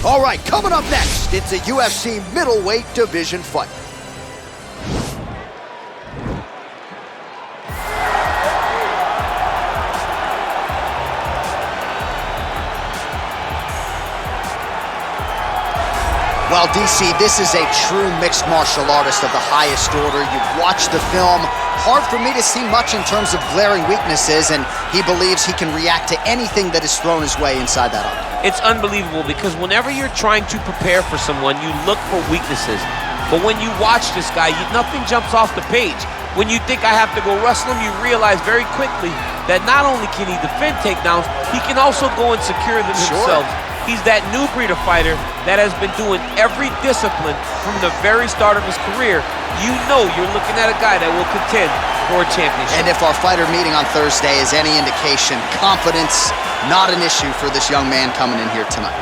All right, coming up next, it's a UFC middleweight division fight. Well, DC, this is a true mixed martial artist of the highest order. You've watched the film. Hard for me to see much in terms of glaring weaknesses, and he believes he can react to anything that is thrown his way inside that octagon. It's unbelievable because whenever you're trying to prepare for someone, you look for weaknesses. But when you watch this guy, nothing jumps off the page. When you think I have to go wrestle him, you realize very quickly that not only can he defend takedowns, he can also go and secure them himself. He's that new breed of fighter that has been doing every discipline from the very start of his career. You know you're looking at a guy that will contend for a championship. And if our fighter meeting on Thursday is any indication, confidence, not an issue for this young man coming in here tonight.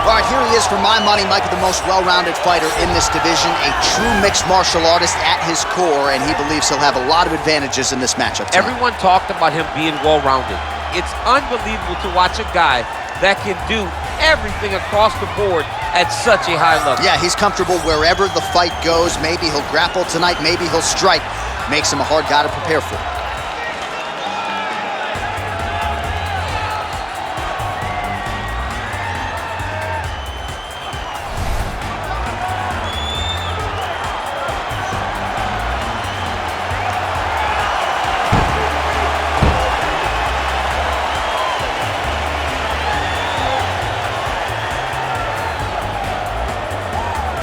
All right, here he is for my money, Mike, the most well-rounded fighter in this division, a true mixed martial artist at his core, and he believes he'll have a lot of advantages in this matchup tonight. Everyone talked about him being well-rounded. It's unbelievable to watch a guy that can do everything across the board at such a high level. Yeah, he's comfortable wherever the fight goes. Maybe he'll grapple tonight, maybe he'll strike. Makes him a hard guy to prepare for.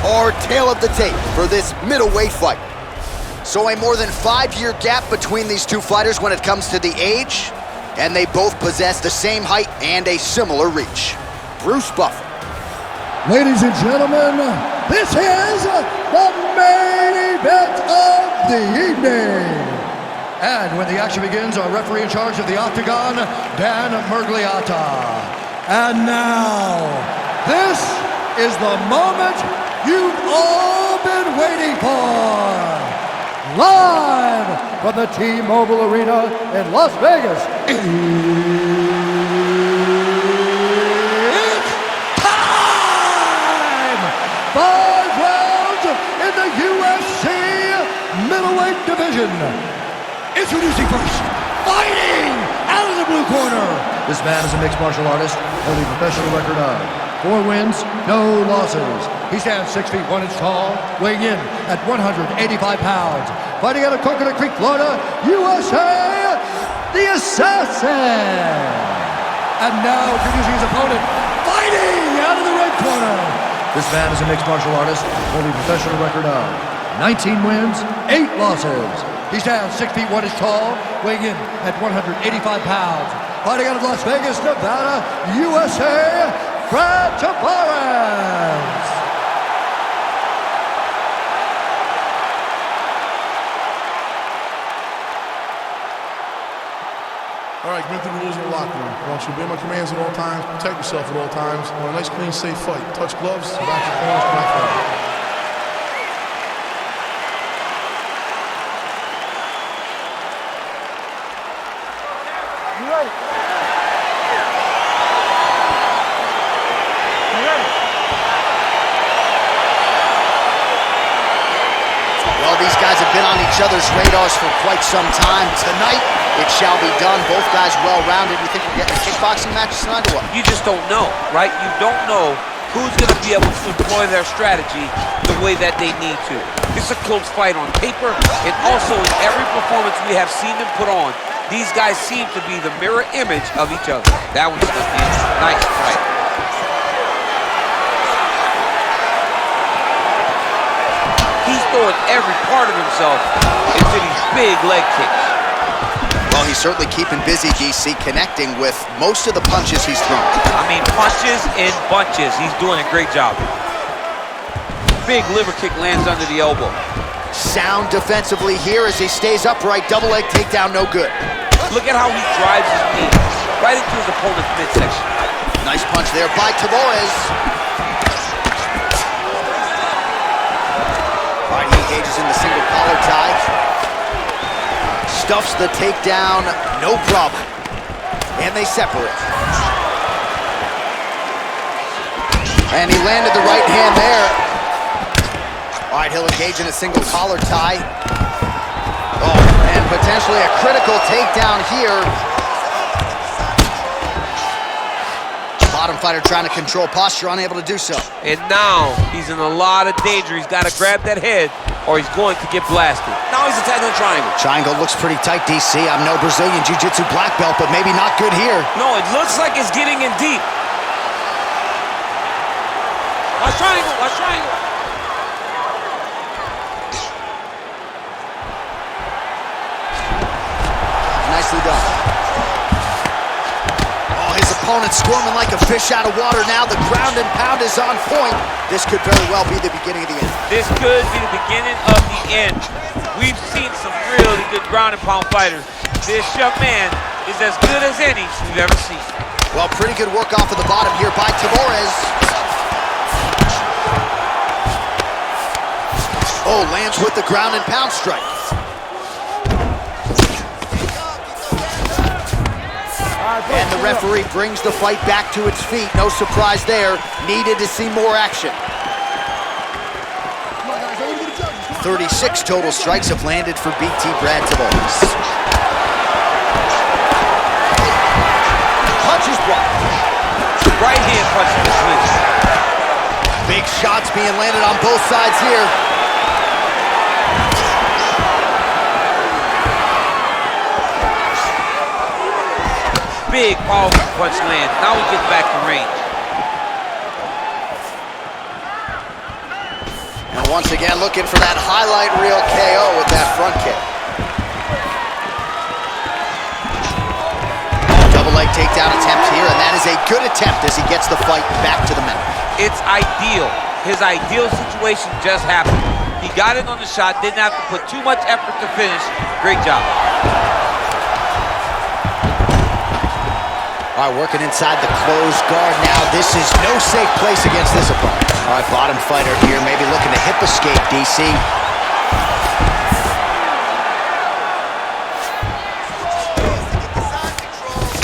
Our tail of the tape for this middleweight fight. So a more than 5-year gap between these two fighters when it comes to the age, and they both possess the same height and a similar reach. Bruce Buffer. Ladies and gentlemen, this is the main event of the evening. And when the action begins, our referee in charge of the octagon, Dan Mergliata. And now, this is the moment you've all been waiting for. Live from the T-Mobile Arena in Las Vegas. It's time! 5 rounds in the UFC middleweight division. Introducing first, fighting out of the blue corner. This man is a mixed martial artist, holding a professional record of 4 wins, no losses. He stands 6 feet 1 inch tall, weighing in at 185 pounds. Fighting out of Coconut Creek, Florida, USA, the Assassin. And now introducing his opponent, fighting out of the red corner. This man is a mixed martial artist, holding a professional record of 19 wins, 8 losses. He stands 6 feet 1 inch tall, weighing in at 185 pounds. Fighting out of Las Vegas, Nevada, USA, Tavares. All right, commit to the rules in the locker room. I want you to obey my commands at all times, protect yourself at all times. I want a nice, clean, safe fight. Touch gloves, back your corners, back fight. You ready? You ready? Well, these guys have been on each other's radars for quite some time. Tonight, it shall be done. Both guys well-rounded. You think we're getting a kickboxing match tonight or what? You just don't know, right? You don't know who's going to be able to employ their strategy the way that they need to. It's a close fight on paper, and also in every performance we have seen them put on, these guys seem to be the mirror image of each other. That one's going to be a nice fight. He's throwing every part of himself into these big leg kicks. Well, he's certainly keeping busy, DC, connecting with most of the punches he's thrown. I mean, punches in bunches. He's doing a great job. Big liver kick lands under the elbow. Sound defensively here as he stays upright. Double leg takedown, no good. Look at how he drives his knee right into his opponent's midsection. Nice punch there by Tavares. All right, he engages in the single collar tie. Stuffs the takedown, no problem. And they separate. And he landed the right hand there. All right, he'll engage in a single collar tie. Oh, and potentially a critical takedown here. Bottom fighter trying to control posture, unable to do so. And now he's in a lot of danger. He's got to grab that head or he's going to get blasted. Now he's attacking the triangle. Triangle looks pretty tight, DC. I'm no Brazilian Jiu-Jitsu black belt, but maybe not good here. No, it looks like it's getting in deep. Watch triangle, watch triangle. Nicely done. Oh, his opponent's squirming like a fish out of water now. The ground and pound is on point. This could very well be the beginning of the end. This could be the beginning of the end. We've seen some really good ground and pound fighters. This young man is as good as any we've ever seen. Well, pretty good work off of the bottom here by Tavares. Oh, lands with the ground and pound strike. And the referee brings the fight back to its feet. No surprise there. Needed to see more action. 36 total strikes have landed for BT Brad Tavares. Punches blocked. Right hand punch in the clinch. Big shots being landed on both sides here. Big, powerful punch land. Now he gets back to range. And once again, looking for that highlight reel KO with that front kick. Double leg takedown attempt here, and that is a good attempt as he gets the fight back to the mat. It's ideal. His ideal situation just happened. He got in on the shot, didn't have to put too much effort to finish. Great job. All right, working inside the closed guard now. This is no safe place against this opponent. All right, bottom fighter here, maybe looking to hip escape, DC.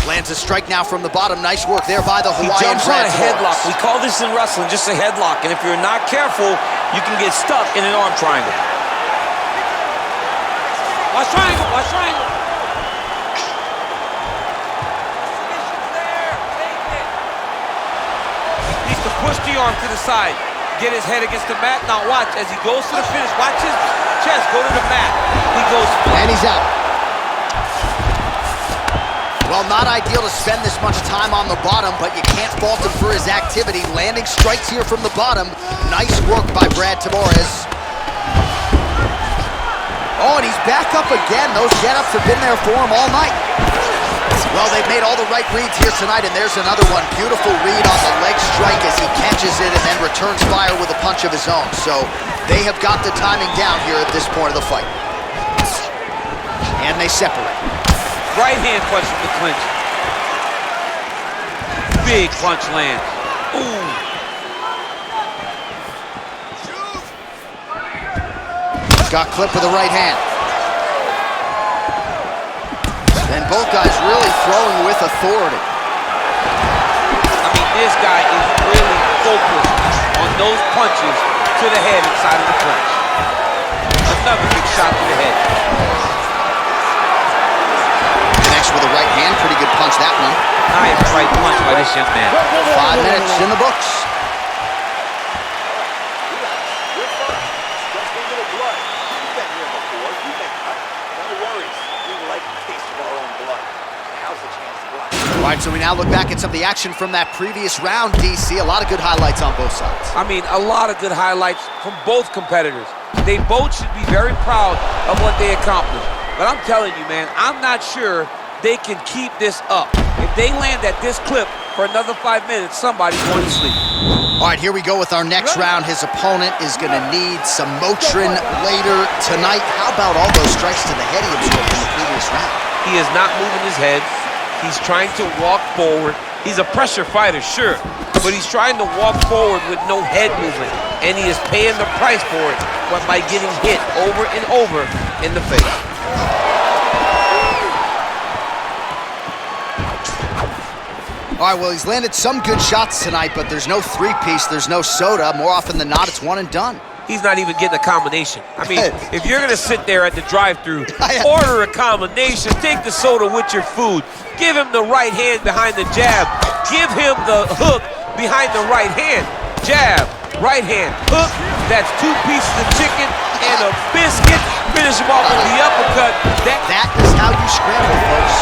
Lands a strike now from the bottom. Nice work there by the Hawaiian. He jumps on a Tavares. headlock. We call this in wrestling just a headlock, and if you're not careful, you can get stuck in an arm triangle. Watch triangle, watch triangle. Push the arm to the side, get his head against the mat. Now watch, as he goes to the finish, watch his chest go to the mat. He goes flat. And he's out. Well, not ideal to spend this much time on the bottom, but you can't fault him for his activity. Landing strikes here from the bottom. Nice work by Brad Tavares. Oh, and he's back up again. Those get-ups have been there for him all night. Well, they've made all the right reads here tonight, and there's another one. Beautiful read on the leg strike as he catches it and then returns fire with a punch of his own. So they have got the timing down here at this point of the fight. And they separate. Right hand punch from the clinch. Big punch lands. Ooh. Got clipped with the right hand. And both guys really throwing with authority. I mean, this guy is really focused on those punches to the head inside of the clinch. Another big shot to the head. Connects with the right hand. Pretty good punch, that one. Nice right punch by this young man. 5 minutes in the books. All right, so we now look back at some of the action from that previous round, DC. A lot of good highlights on both sides. I mean, a lot of good highlights from both competitors. They both should be very proud of what they accomplished. But I'm telling you, man, I'm not sure they can keep this up. If they land at this clip for another 5 minutes, somebody's going to sleep. All right, here we go with our next round. His opponent is going to need some Motrin later tonight. How about all those strikes to the head he absorbed in the previous round? He is not moving his head. He's trying to walk forward. He's a pressure fighter, sure, but he's trying to walk forward with no head movement, and he is paying the price for it by getting hit over and over in the face. All right, well, he's landed some good shots tonight, but there's no three-piece, there's no soda. More often than not, it's one and done. He's not even getting a combination. I mean, if you're gonna sit there at the drive-thru, order a combination, take the soda with your food, give him the right hand behind the jab, give him the hook behind the right hand, jab, right hand, hook, that's 2 pieces of chicken and a biscuit, finish him off with the uppercut. That is how you scramble, folks.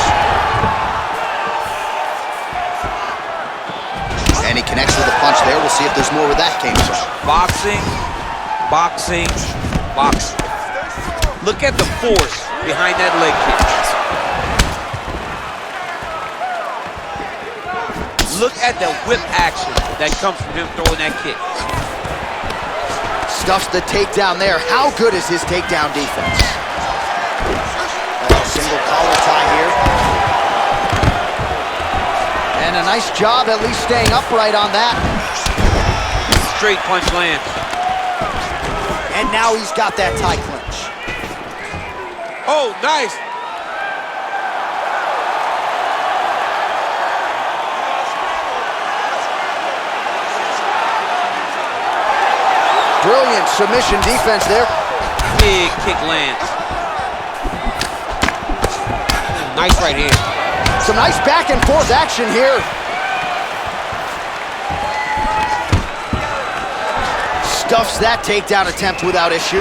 And he connects with a punch there. We'll see if there's more where that came from. Boxing, boxing, boxing. Look at the force behind that leg kick. Look at the whip action that comes from him throwing that kick. Stuffs the takedown there. How good is his takedown defense? Single collar tie here. And a nice job at least staying upright on that. Straight punch lands. And now he's got that tie clinch. Oh, nice. Brilliant submission defense there. Big kick lands. Nice right hand. Some nice back and forth action here. Stuffs that takedown attempt without issue.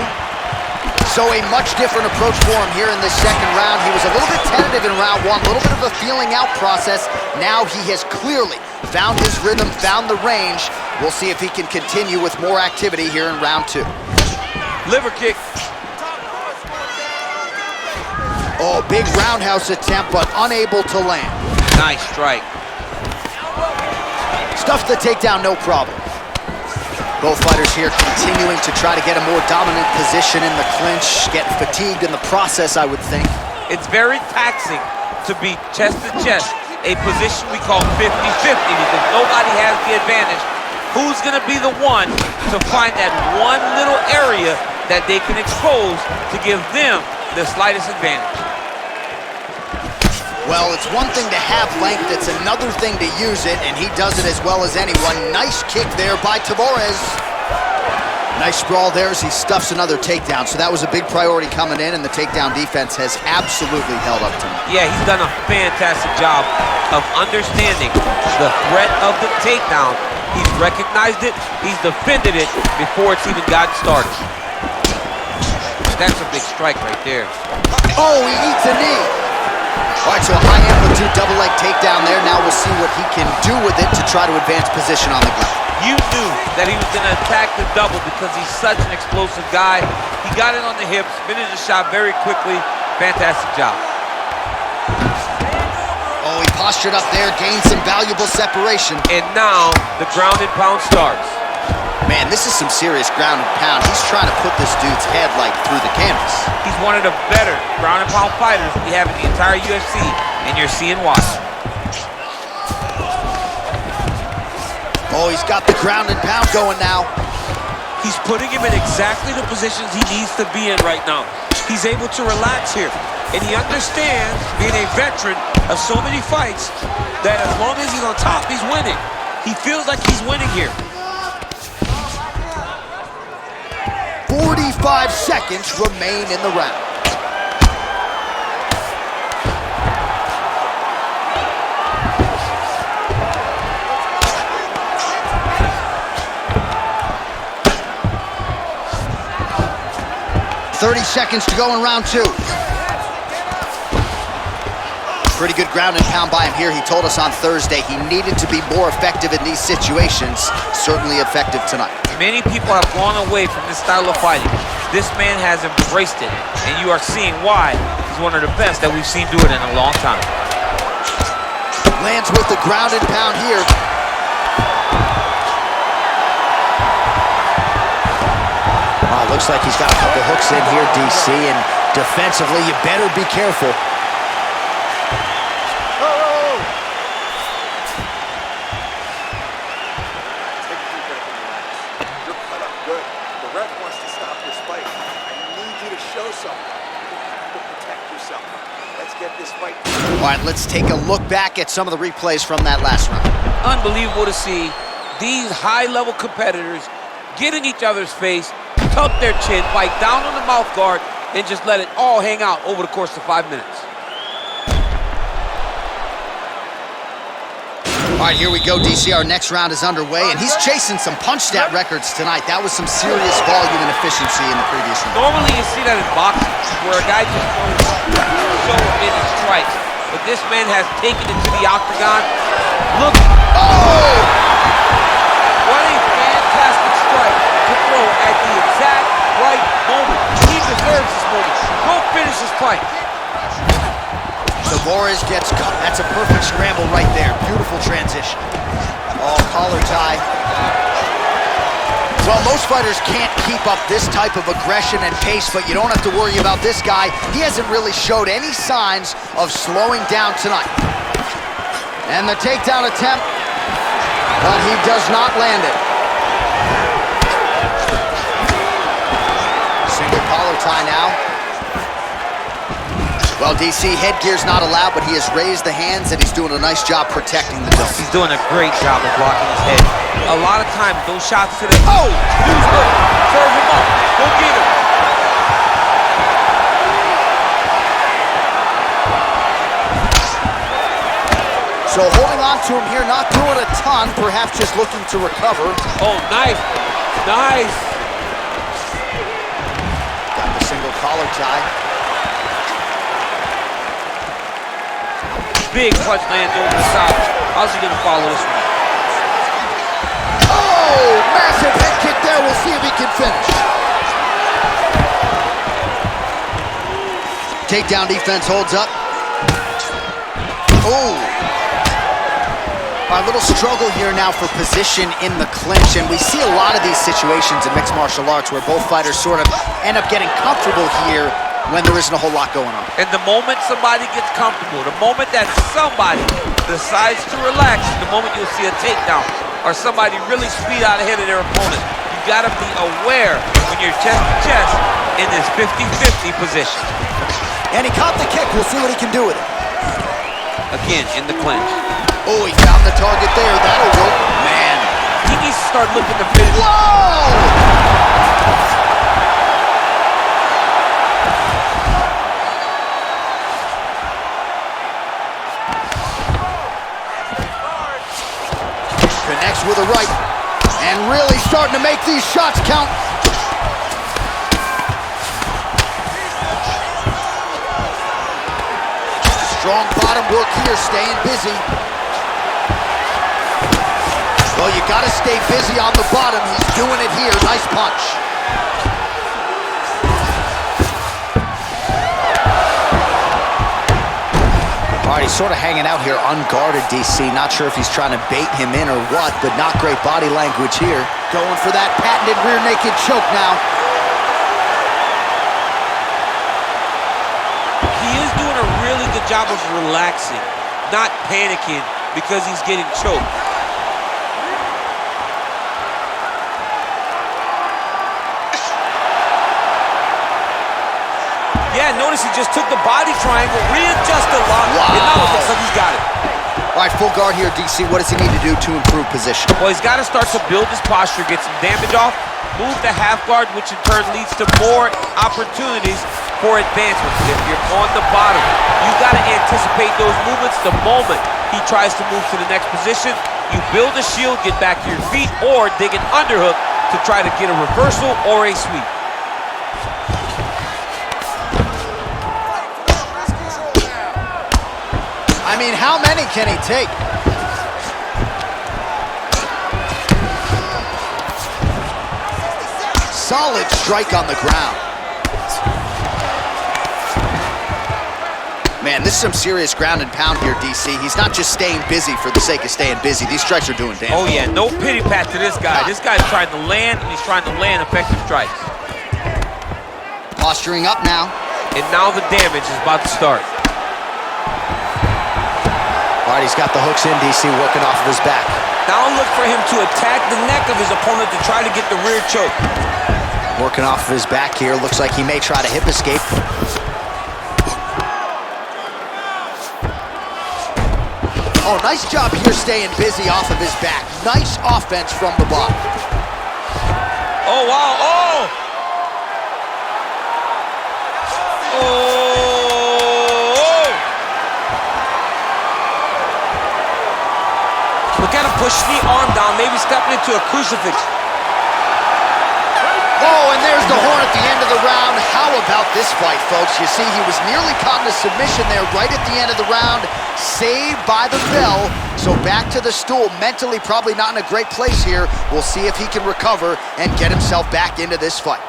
So a much different approach for him here in this second round. He was a little bit tentative in round 1, a little bit of a feeling out process. Now he has clearly found his rhythm, found the range. We'll see if he can continue with more activity here in round 2. Liver kick. Oh, big roundhouse attempt, but unable to land. Nice strike. Stuffed the takedown, no problem. Both fighters here continuing to try to get a more dominant position in the clinch, getting fatigued in the process, I would think. It's very taxing to be chest to chest, a position we call 50-50, because nobody has the advantage. Who's gonna be the one to find that one little area that they can expose to give them the slightest advantage? Well, it's one thing to have length, it's another thing to use it, and he does it as well as anyone. Nice kick there by Tavares. Nice sprawl there as he stuffs another takedown. So that was a big priority coming in, and the takedown defense has absolutely held up to him. Yeah, he's done a fantastic job of understanding the threat of the takedown. He's recognized it, he's defended it before it's even gotten started. That's a big strike right there. Oh, he eats a knee. All right, so a high amplitude double leg takedown there. Now we'll see what he can do with it to try to advance position on the ground. You knew that he was gonna attack the double because he's such an explosive guy. He got it on the hips, finished the shot very quickly. Fantastic job. Oh, he postured up there, gained some valuable separation. And now the ground and pound starts. Man, this is some serious ground and pound. He's trying to put this dude's head like through the canvas. He's one of the better ground and pound fighters we have in the entire UFC, and you're seeing why. Oh, he's got the ground and pound going now. He's putting him in exactly the positions he needs to be in right now. He's able to relax here, and he understands, being a veteran of so many fights, that as long as he's on top, he's winning. He feels like he's winning here. 45 seconds remain in the round. .30 seconds to go in round 2. Pretty good ground and pound by him here. He told us on Thursday he needed to be more effective in these situations. Certainly effective tonight. Many people have gone away from this style of fighting. This man has embraced it, and you are seeing why he's one of the best that we've seen do it in a long time. Lands with the ground and pound here. Looks like he's got a couple hooks in here, DC, and defensively, you better be careful. wants to stop this fight. I need you to show something. To protect yourself. Let's get this fight. All right, let's take a look back at some of the replays from that last round. Unbelievable to see these high-level competitors get in each other's face, tuck their chin, bite down on the mouth guard, and just let it all hang out over the course of 5 minutes. All right, here we go, DC. Our next round is underway, and he's chasing some punch stat records tonight. That was some serious volume and efficiency in the previous round. Normally you see that in boxing, where a guy just throws so many strikes. But this man has taken it to the octagon. Look. Oh! What a fantastic strike to throw at the exact right moment. He deserves this moment. Go finish this fight. Tavares gets cut. That's a perfect scramble right there. Beautiful transition. Oh, collar tie. Well, most fighters can't keep up this type of aggression and pace, but you don't have to worry about this guy. He hasn't really showed any signs of slowing down tonight. And the takedown attempt, but he does not land it. Single collar tie now. Well, DC, headgear's not allowed, but he has raised the hands, and he's doing a nice job protecting the dome. He's doing a great job of blocking his head. A lot of times, those shots to the... Oh! Use hook. Serve him up. Go get him. So holding on to him here, not doing a ton, perhaps just looking to recover. Oh, nice. Nice. Got the single collar tie. Big punch lands over the side. How's he gonna follow this one? Oh, massive head kick there. We'll see if he can finish. Takedown defense holds up. Oh. A little struggle here now for position in the clinch, and we see a lot of these situations in mixed martial arts where both fighters sort of end up getting comfortable here when there isn't a whole lot going on. And the moment somebody gets comfortable, the moment that somebody decides to relax, the moment you'll see a takedown or somebody really speed out ahead of their opponent. You gotta be aware when you're chest to chest in this 50-50 position. And he caught the kick. We'll see what he can do with it. Again, in the clinch. Oh, he found the target there. That'll work. Man. He needs to start looking to finish. Whoa! Connects with a right, and really starting to make these shots count. Strong bottom work here, staying busy. Well, you gotta stay busy on the bottom. He's doing it here. Nice punch. All right, he's sort of hanging out here unguarded, DC. Not sure if he's trying to bait him in or what, but not great body language here. Going for that patented rear naked choke now. He is doing a really good job of relaxing, not panicking because he's getting choked. Yeah, notice he just took the body triangle, readjusted a lot, and now it looks like he's got it. All right, full guard here, DC. What does he need to do to improve position? Well, he's got to start to build his posture, get some damage off, move to half guard, which in turn leads to more opportunities for advancements. If you're on the bottom, you've got to anticipate those movements the moment he tries to move to the next position. You build a shield, get back to your feet, or dig an underhook to try to get a reversal or a sweep. I mean, how many can he take? Solid strike on the ground. Man, this is some serious ground and pound here, DC. He's not just staying busy for the sake of staying busy. These strikes are doing damage. Oh, yeah, no pity pat to this guy. This guy's trying to land, and he's trying to land effective strikes. Posturing up now. And now the damage is about to start. All right, he's got the hooks in, DC, working off of his back. Now look for him to attack the neck of his opponent to try to get the rear choke. Working off of his back here. Looks like he may try to hip escape. Oh, nice job here staying busy off of his back. Nice offense from the bottom. Oh, wow. Oh! Oh! Look at him pushing the arm down, maybe stepping into a crucifix. Oh, and there's the horn at the end of the round. How about this fight, folks? You see, he was nearly caught in a submission there right at the end of the round. Saved by the bell. So back to the stool. Mentally probably not in a great place here. We'll see if he can recover and get himself back into this fight.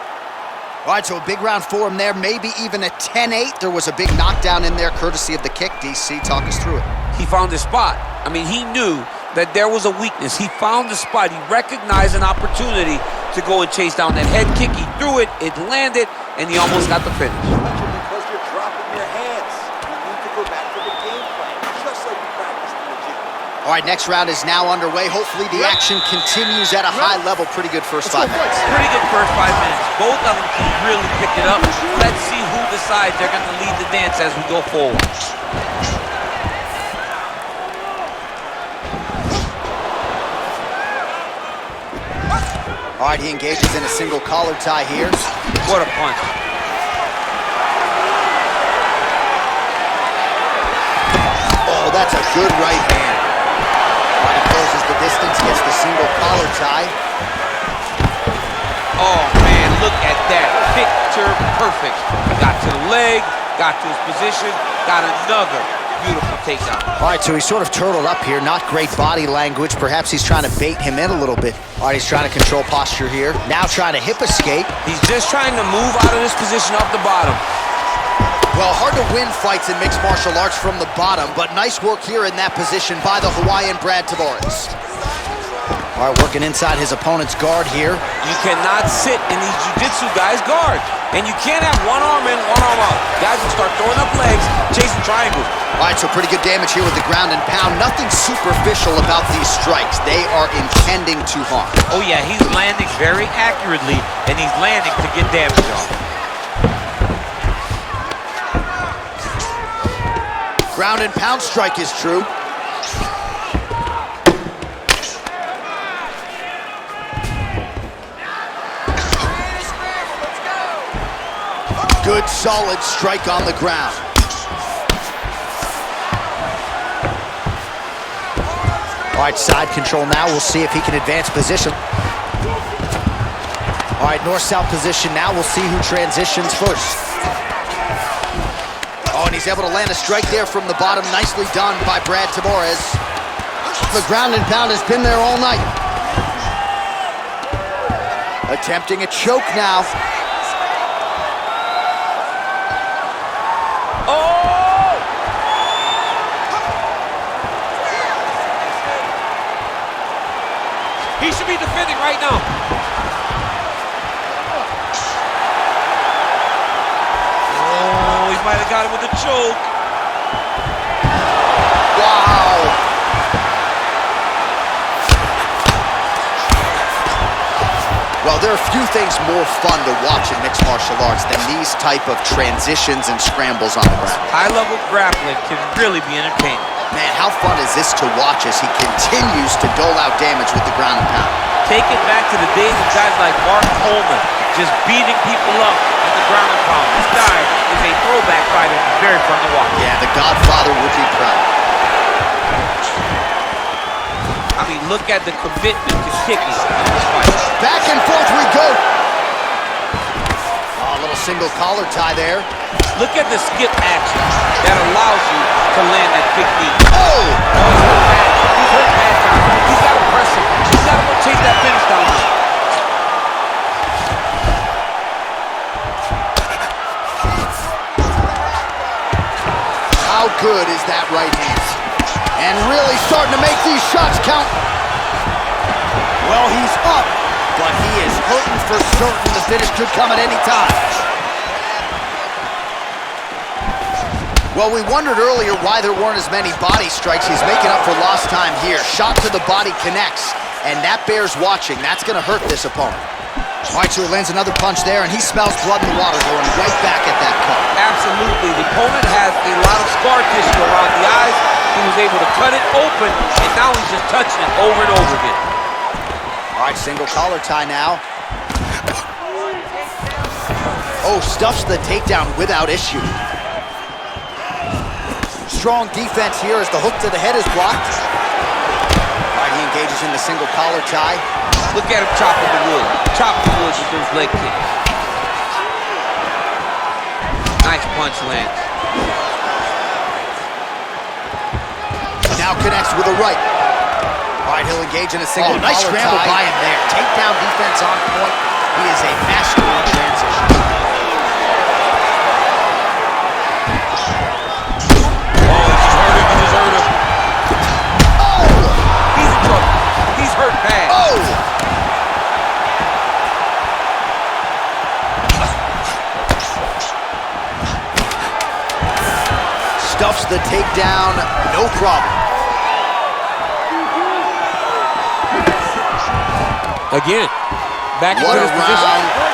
All right, so a big round for him there. Maybe even a 10-8. There was a big knockdown in there courtesy of the kick. DC, talk us through it. He found his spot. I mean, he knew that there was a weakness. He found the spot. He recognized an opportunity to go and chase down that head kick. He threw it, it landed, and he almost got the finish. Because you're dropping your hands. You need to go back to the game plan, just like you practiced in the gym. All right, next round is now underway. Hopefully the action continues at a high level. Pretty good first 5 minutes. Pretty good first 5 minutes. Both of them can really pick it up. Let's see who decides they're going to lead the dance as we go forward. All right, he engages in a single collar tie here. What a punch. Oh, that's a good right hand. All right, he closes the distance, gets the single collar tie. Oh, man, look at that. Picture perfect. Got to the leg, got to his position, got another beautiful takedown. All right, so he's sort of turtled up here. Not great body language. Perhaps he's trying to bait him in a little bit. All right, he's trying to control posture here. Now trying to hip escape. He's just trying to move out of this position off the bottom. Well, hard to win fights in mixed martial arts from the bottom, but nice work here in that position by the Hawaiian Brad Tavares. All right, working inside his opponent's guard here. You cannot sit in these jiu-jitsu guys' guard. And you can't have one arm in, one arm out. Guys will start throwing up legs, chasing triangles. All right, so pretty good damage here with the ground and pound. Nothing superficial about these strikes. They are intending to harm. Oh yeah, he's landing very accurately, and he's landing to get damage off. Ground and pound strike is true. Good, solid strike on the ground. All right, side control now. We'll see if he can advance position. All right, north-south position now. We'll see who transitions first. Oh, and he's able to land a strike there from the bottom. Nicely done by Brad Tavares. The ground and pound has been there all night. Attempting a choke now. Oh! He should be defending right now. Oh, he might have got him with a choke. Wow. Well, there are few things more fun to watch in mixed martial arts than these type of transitions and scrambles on the ground. High-level grappling can really be entertaining. Man, how fun is this to watch as he continues to dole out damage with the ground and pound? Take it back to the days of guys like Mark Coleman, just beating people up on the ground and pound. This guy is a throwback fighter and very fun to watch. Yeah, the Godfather would be proud. I mean, look at the commitment to kicking in this fight. Back and forth we go. Oh, a little single collar tie there. Look at the skip action that allows you to land that big knee. Oh! He's hurt bad. He's hurt bad, John. He's got to press him. He's got to go chase that finish down. How good is that right hand? And really starting to make these shots count. Well, he's up, but he is hurting for certain. The finish could come at any time. Well, we wondered earlier why there weren't as many body strikes. He's making up for lost time here. Shot to the body connects, and that bears watching. That's going to hurt this opponent. All right, so he lands another punch there, and he smells blood in the water, going right back at that cut. Absolutely. The opponent has a lot of scar tissue around the eyes. He was able to cut it open, and now he's just touching it over and over again. All right, single collar tie now. Oh, stuffs the takedown without issue. Strong defense here as the hook to the head is blocked. All right, he engages in the single collar tie. Look at him chopping the wood. Chopping the wood with those leg kicks. Nice punch lands. Now connects with a right. All right, he'll engage in a single nice scramble by him there. Takedown defense on point. He is a master in transition. Oh, he just hurt him. Oh! He's in trouble. He's hurt bad. Oh! Stuffs the takedown, no problem. Again, back into What a his position. round.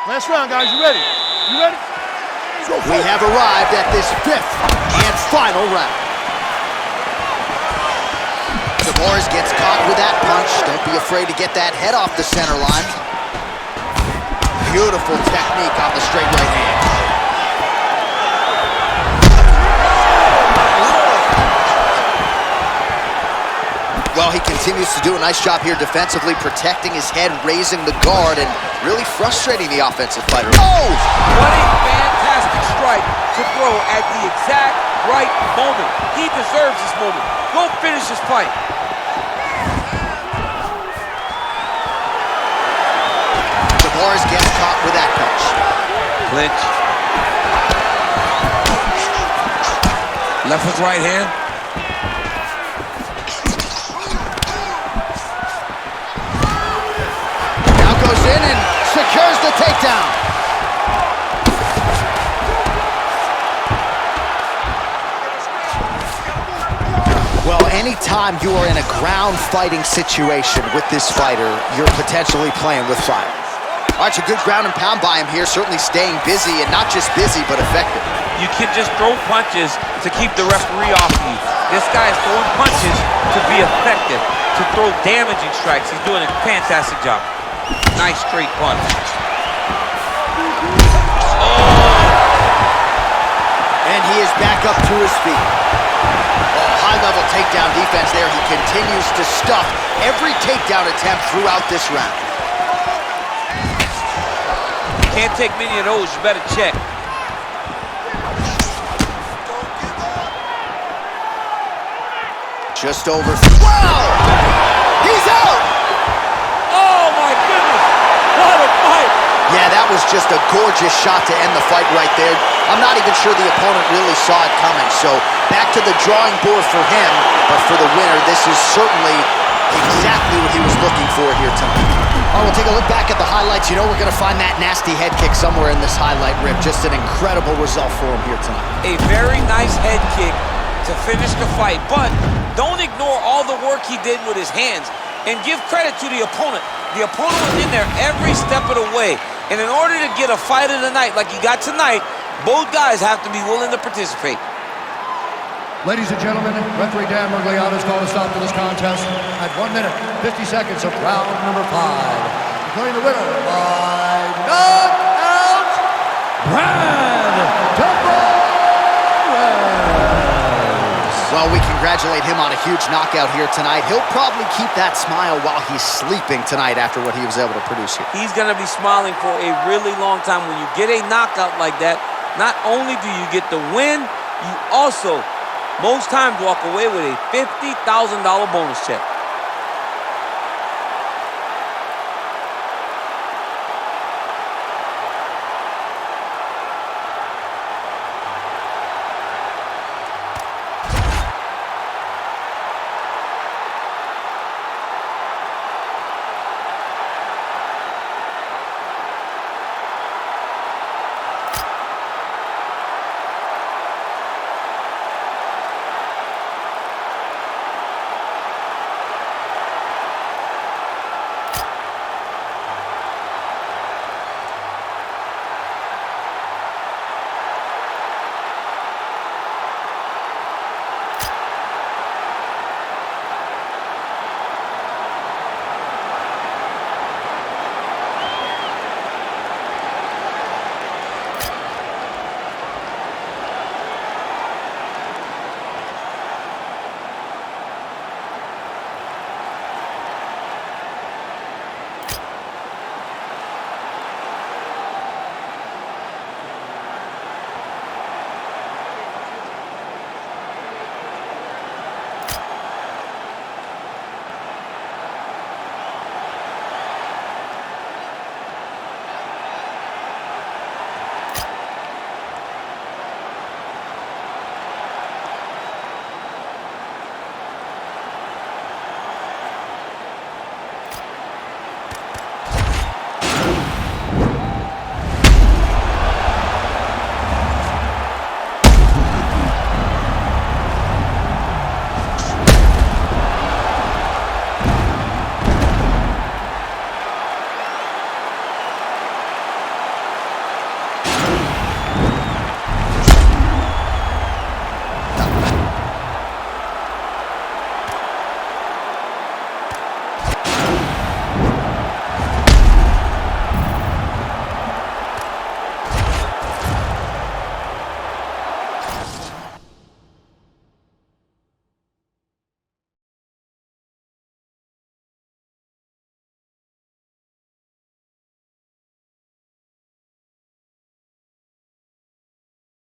Last round, guys. You ready? You ready? We have arrived at this fifth and final round. Tavares gets caught with that punch. Don't be afraid to get that head off the center line. Beautiful technique on the straight right hand. Well, he continues to do a nice job here defensively, protecting his head, raising the guard, and really frustrating the offensive fighter. Oh! What a fantastic strike to throw at the exact right moment. He deserves this moment. Go finish this fight. Tavares gets caught with that punch. Clinch. Left with right hand. Now goes in and secures the takedown. Well, anytime you are in a ground fighting situation with this fighter, you're potentially playing with fire. All right, so good ground and pound by him here, certainly staying busy, and not just busy, but effective. You can just throw punches to keep the referee off you. This guy is throwing punches to be effective, to throw damaging strikes. He's doing a fantastic job. Nice straight punch. And he is back up to his feet. Oh, high-level takedown defense there. He continues to stuff every takedown attempt throughout this round. Can't take many of those, you better check. Just over. Wow! He's out! Oh my goodness! What a fight! Yeah, that was just a gorgeous shot to end the fight right there. I'm not even sure the opponent really saw it coming. So back to the drawing board for him, but for the winner, this is certainly exactly what he was looking for here tonight. All right, we'll take a look back at the highlights. You know we're going to find that nasty head kick somewhere in this highlight rip. Just an incredible result for him here tonight. A very nice head kick to finish the fight, but don't ignore all the work he did with his hands and give credit to the opponent. The opponent was in there every step of the way, and in order to get a fight of the night like you got tonight, both guys have to be willing to participate. Ladies and gentlemen, referee Dan Merced has called a stop to this contest at 1 minute, 50 seconds of round number 5. Declaring the winner by knockout, Tavares. Well, we congratulate him on a huge knockout here tonight. He'll probably keep that smile while he's sleeping tonight after what he was able to produce here. He's going to be smiling for a really long time. When you get a knockout like that, not only do you get the win, you also most times walk away with a $50,000 bonus check.